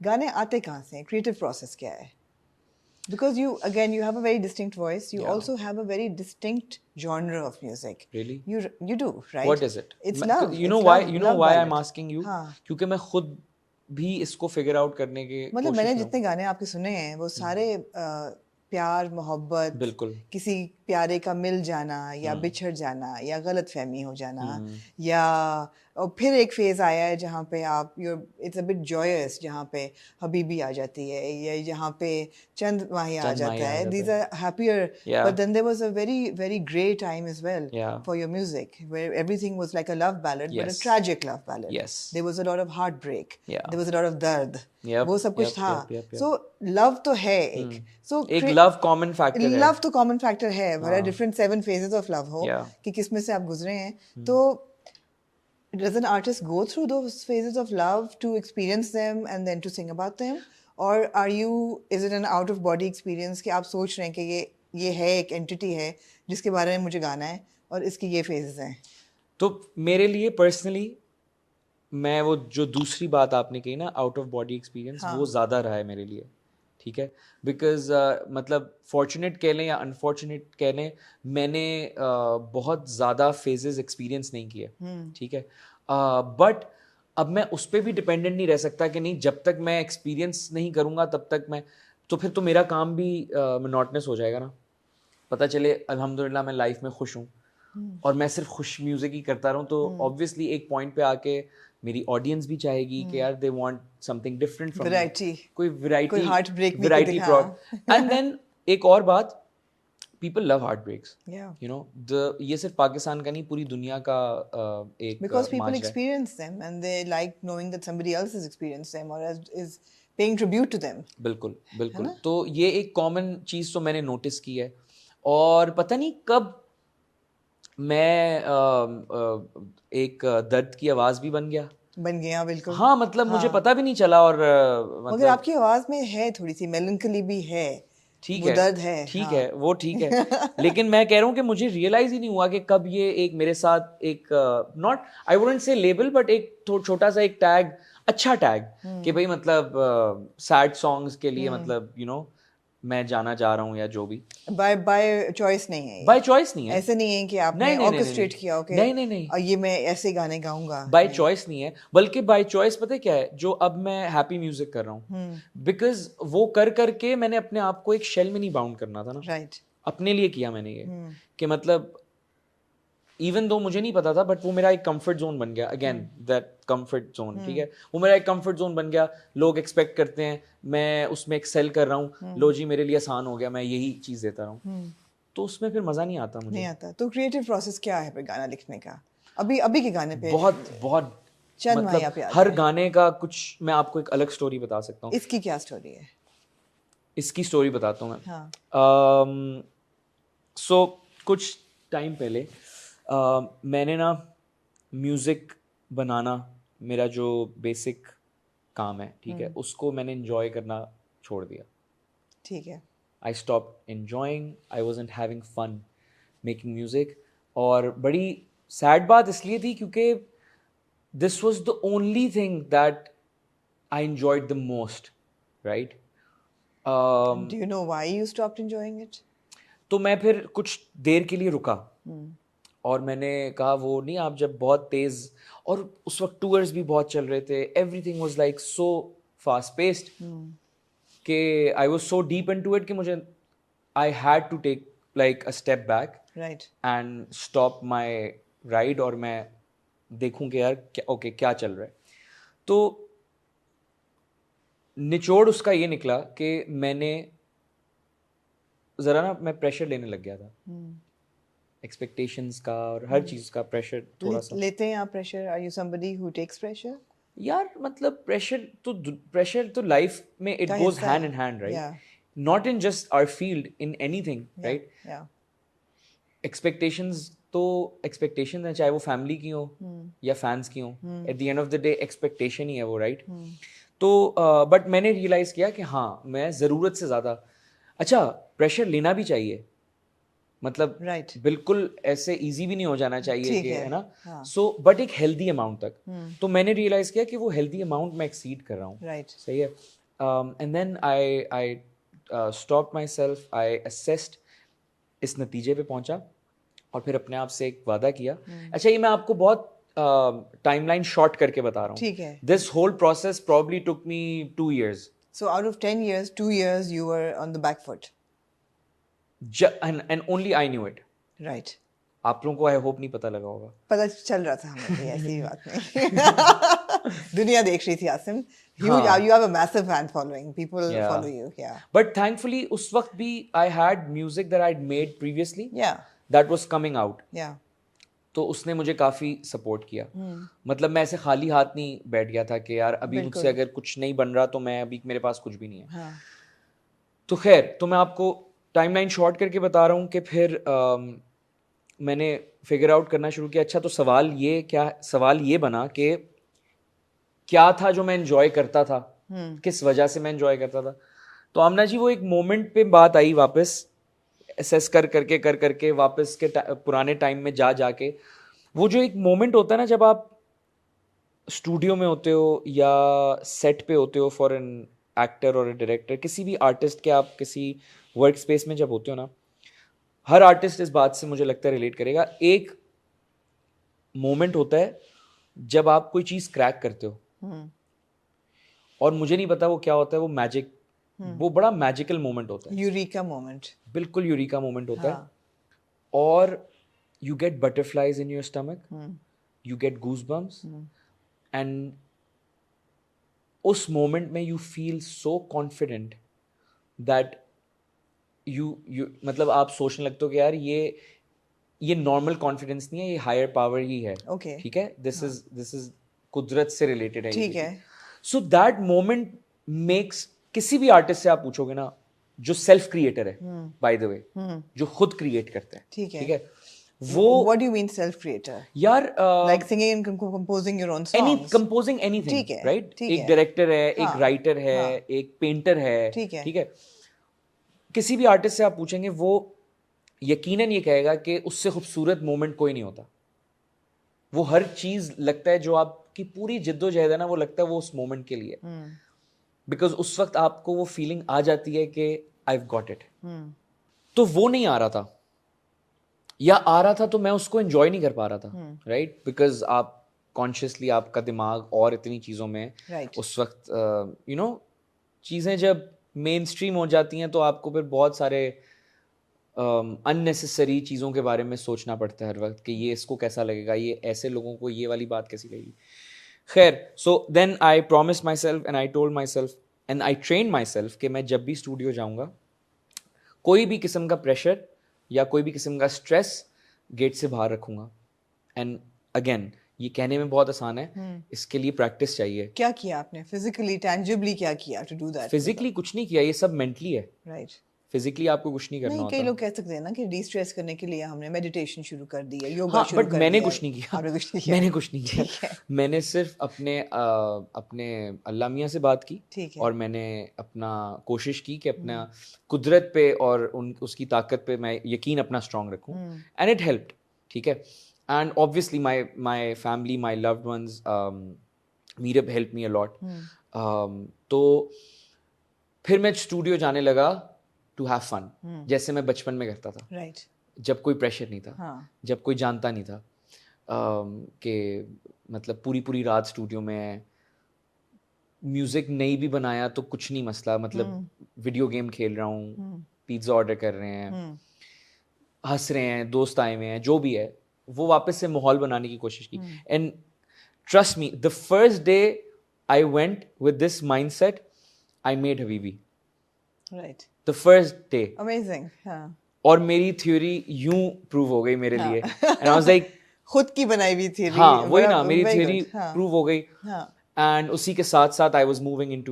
गाने आते कहाँ से हैं? क्रिएटिव प्रोसेस क्या है? Because you have a very distinct voice. You also have a very distinct genre of music. Really? You do, right? What is it? It's love. You know it's why? love, You know love why ballad. I'm asking you? हाँ. क्योंकि मैं खुद भी इसको figure out करने के मतलब मैंने कोशिश में जितने गाने आपके सुने हैं वो सारे प्यार मोहब्बत बिल्कुल किसी प्यारे का मिल जाना या बिछड़ जाना या गलत फहमी हो जाना या और फिर एक फेज आया है जहाँ पे आप इट्स अ बिट जॉयस जहाँ पे हबीबी आ जाती है या जहाँ पे चंद माही आ जाता है these are happier but then there was a very very great time as well for your music where everything was like a love ballad but a tragic love ballad there was a lot of heartbreak there was a lot of दर्द वो सब कुछ था so love तो है एक love common factor है love तो कॉमन फैक्टर है but different 7 phases of love हो कि किस में से आप गुजरे हैं तो does an artist go through those phases of love to experience them and then to sing about them or is it an out of body experience कि आप सोच रहे हैं कि ये है एक entity है जिसके बारे में मुझे गाना है और इसकी ये phases हैं? तो मेरे लिए पर्सनली मैं वो जो दूसरी बात आपने कही ना आउट ऑफ बॉडी एक्सपीरियंस वो ज़्यादा रहा है मेरे लिए ठीक है बिकॉज मतलब फॉर्चुनेट कह लें या अनफॉर्चुनेट कह लें मैंने बहुत ज़्यादा फेजेस एक्सपीरियंस नहीं किए ठीक है बट अब मैं उस पर भी डिपेंडेंट नहीं रह सकता कि नहीं जब तक मैं एक्सपीरियंस नहीं करूँगा तब तक मैं तो फिर तो मेरा काम भी मोनोटोनस हो जाएगा ना पता चले अल्हम्दुलिल्लाह मैं लाइफ में खुश हूँ और मैं सिर्फ खुश म्यूजिक ही करता रहूँ तो ऑब्वियसली एक पॉइंट पे आके मेरी ऑडियंस भी चाहेगी कि यार they want something different from कोई variety heart break variety and then एक और बात people love heartbreaks you know ये सिर्फ पाकिस्तान का नहीं पूरी दुनिया का एक because people experience them and they like knowing that somebody else has experienced them or is paying tribute to them बिल्कुल बिल्कुल तो ये एक कॉमन चीज़ तो मैंने नोटिस की है और पता नहीं कब मैं एक दर्द की आवाज़ भी बन गया बिल्कुल हाँ मतलब मुझे पता भी नहीं चला और मगर आपकी आवाज़ में है थोड़ी सी मेलंकली भी है ठीक है दर्द है ठीक है वो ठीक है लेकिन मैं कह रहा हूँ कि मुझे रियलाइज ही नहीं हुआ कि कब ये एक मेरे साथ एक not I wouldn't say label but एक छोटा सा एक टैग अच्छा टैग कि भाई मतलब सैड सॉन्ग्स के लिए मतलब यू नो मैं जाना चाह रहा हूँ या जो भी बाय चॉइस नहीं है बाय चॉइस नहीं है ऐसे नहीं है कि आपने ऑर्केस्ट्रेट किया हो नहीं और ये मैं ऐसे गाने गाऊंगा बाय चॉइस नहीं है बल्कि बाय चॉइस पता है क्या है जो अब मैं हैप्पी म्यूजिक कर रहा हूँ बिकॉज वो कर करके मैंने अपने आप को एक शेल में नहीं बाउंड करना था ना राइट अपने लिए किया मैंने ये कि मतलब इवन दो मुझे नहीं पता था बट वो मेरा एक कंफर्ट जोन बन गया अगेन दैट कंफर्ट जोन ठीक है वो मेरा एक कंफर्ट जोन बन गया लोग एक्सपेक्ट करते हैं मैं उसमें एक्सेल कर रहा हूँ लो जी मेरे लिए आसान हो गया मैं यही चीज़ देता रहा हूँ तो उसमें फिर मज़ा नहीं आता मुझे नहीं आता तो क्रिएटिव प्रोसेस क्या है फिर गाना लिखने का अभी के गाने पे बहुत बहुत मतलब हर गाने का कुछ मैं आपको एक अलग स्टोरी बता सकता हूँ इसकी क्या स्टोरी है इसकी स्टोरी बताता हूँ मैं सो कुछ टाइम पहले मैंने ना म्यूज़िक बनाना मेरा जो बेसिक काम है ठीक है उसको मैंने एंजॉय करना छोड़ दिया ठीक है I stop enjoying I wasn't having fun making music और बड़ी सैड बात इसलिए थी क्योंकि this was the only thing that I enjoyed the most right do you know why you stopped enjoying it तो मैं फिर कुछ देर के लिए रुका और मैंने कहा वो नहीं आप जब बहुत तेज़ और उस वक्त टूर्स भी बहुत चल रहे थे everything was like so fast paced कि I was so deep into it कि मुझे I had to take like a step back right and stop my ride और मैं देखूं कि यार ओके क्या चल रहा है तो निचोड़ उसका ये निकला कि मैंने ज़रा ना मैं प्रेशर लेने लग गया था एक्सपेक्टेशंस का और हर चीज़ का प्रेशर थोड़ा सा लेते हैं आप pressure are you somebody who takes pressure यार मतलब प्रेशर तो लाइफ में it goes hand in hand right not in just our field in anything right expectations तो एक्सपेक्टेशन है चाहे वो फैमिली की हो या फैंस की हो at the end of the day expectation ही है वो राइट तो बट मैंने रियलाइज़ किया कि हाँ मैं ज़रूरत से ज़्यादा अच्छा प्रेशर लेना भी चाहिए मतलब Right. बिल्कुल ऐसे इजी भी नहीं हो जाना चाहिए ठीक कि है, है ना. हाँ. सो बट एक हेल्दी अमाउंट तक. तो मैंने रियलाइज किया कि वो हेल्दी अमाउंट मैं एक्सीड कर रहा हूँ. Right. सही है. And then I stop myself, I assessed, इस नतीजे पे पहुंचा और फिर अपने आप से एक वादा किया. अच्छा, ये मैं आपको बहुत टाइमलाइन शॉर्ट करके बता रहा ठीक हूँ. है. This whole process probably took me 2 years. So out of 10 years, 2 years you were on the back foot. And only I knew it. Right. आप लोगों को आई होप नहीं पता लगा होगा. पता चल रहा था हमें भी, ऐसी बात नहीं. दुनिया देख रही थी आसिम. Huge, हाँ. you have a massive fan following. People Yeah. follow you. Yeah. But thankfully उस वक्त भी I had music that I'd made previously Yeah. that was coming out. Yeah. तो उसने मुझे काफ़ी सपोर्ट किया. मतलब मैं ऐसे खाली हाथ नहीं बैठ गया था कि यार अभी मुझसे अगर कुछ नहीं बन रहा तो मैं अभी मेरे पास कुछ भी नहीं है. हाँ. तो खैर, तो मैं आपको टाइमलाइन शॉर्ट करके बता रहा हूँ कि फिर मैंने फिगर आउट करना शुरू किया. अच्छा, तो सवाल ये बना कि क्या था जो मैं एंजॉय करता था, किस वजह से मैं एंजॉय करता था. तो आमना जी, वो एक मोमेंट पे बात आई वापस एसेस कर करके वापस के पुराने टाइम में जाके वो जो एक मोमेंट होता है ना, जब आप स्टूडियो में होते हो या सेट पे होते हो फॉर एन एक्टर और डायरेक्टर, किसी भी आर्टिस्ट के, आप किसी वर्क स्पेस में जब होते हो ना, हर आर्टिस्ट इस बात से मुझे लगता है रिलेट करेगा. एक मोमेंट होता है जब आप कोई चीज़ क्रैक करते हो और मुझे नहीं पता वो क्या होता है, वो मैजिक, वो बड़ा मैजिकल मोमेंट होता है. Eureka moment. बिल्कुल यूरिका मोमेंट होता है. हाँ. और you get butterflies in your stomach, you get goosebumps, and उस मोमेंट में you feel so confident that you मतलब आप सोचने लगते हो कि यार ये नॉर्मल कॉन्फिडेंस नहीं है, ये हायर पावर ही है. Okay. ठीक है. दिस इज कुदरत से रिलेटेड है. ठीक है. सो दैट मोमेंट मेक्स, किसी भी आर्टिस्ट से आप पूछोगे ना जो सेल्फ क्रिएटर है, बाय द वे, जो खुद क्रिएट करते हैं, ठीक है. ठीक है, वो What do you mean self creator? यार Like singing and composing your own songs. Composing anything, ठीक है, राइट. ठीक एक है. डायरेक्टर है, एक हाँ, राइटर है, हाँ. एक पेंटर है. ठीक है. ठीक है. किसी भी आर्टिस्ट से आप पूछेंगे, वो यकीनन ये कहेगा कि उससे खूबसूरत मोमेंट कोई नहीं होता. वो हर चीज लगता है, जो आपकी पूरी जिद्दोजहद है ना, वो लगता है वो उस मोमेंट के लिए, बिकॉज उस वक्त आपको वो फीलिंग आ जाती है कि आई हैव गॉट इट. तो वो नहीं आ रहा था, या आ रहा था तो मैं उसको एंजॉय नहीं कर पा रहा था, राइट. बिकॉज आप कॉन्शियसली, आपका दिमाग और इतनी चीज़ों में Right. उस वक्त यू नो चीज़ें जब मेन स्ट्रीम हो जाती हैं तो आपको फिर बहुत सारे अननेसेसरी चीज़ों के बारे में सोचना पड़ता है हर वक्त कि ये इसको कैसा लगेगा, ये ऐसे लोगों को ये वाली बात कैसी लगेगी. खैर, so then I promise myself and I told myself and I train myself कि मैं जब भी स्टूडियो जाऊँगा, कोई भी किस्म का प्रेशर या कोई भी किस्म का स्ट्रेस गेट से बाहर रखूँगा. एंड अगेन, ये कहने में बहुत आसान है, इसके लिए प्रैक्टिस चाहिए. क्या किया आपने फिजिकली, टैंजिबली क्या किया टू डू दैट? फिजिकली कुछ नहीं किया, ये सब मेंटली है. राइट. फिजिकली आपको कुछ नहीं करना नहीं, होता. कई लोग कह सकते हैं ना कि डी स्ट्रेस करने के लिए हमने मेडिटेशन शुरू कर दी है, योगा हाँ, शुरू बट कर मैंने दिया कुछ है. नहीं किया. आपने कुछ नहीं किया. मैंने कुछ नहीं ठीक किया. है. मैंने सिर्फ अपने अल्लाह मियाँ से बात की, ठीक है. और मैंने अपना कोशिश की कि अपना कुदरत पे और उसकी ताकत पे मैं यकीन अपना स्ट्रांग रखूं, एंड इट हेल्प्ड. ठीक है. And obviously my family, my loved ones, Meerab help me a lot. तो फिर मैं स्टूडियो जाने लगा टू हैव फन, जैसे मैं बचपन में करता था. राइट. जब कोई प्रेशर नहीं था, हाँ. जब कोई जानता नहीं था कि मतलब पूरी रात स्टूडियो में है, म्यूजिक नहीं भी बनाया तो कुछ नहीं मसला, मतलब वीडियो गेम खेल रहा हूँ, पिज्ज़ा ऑर्डर कर रहे हैं, हंस रहे हैं, दोस्त आए हुए हैं, जो भी है, वो वापस से माहौल बनाने की कोशिश की. And trust me, the first day I went with this mindset, I made Habibi. Right. The first day. Amazing. हाँ. और मेरी थ्योरी यूं प्रूव हो गई मेरे लिए, एंड आई वाज लाइक, खुद की बनाई हुई थ्योरी. हाँ, वही ना, मेरी थ्योरी प्रूव हो गई. हाँ. एंड उसी के साथ साथ आई वाज मूविंग इनटू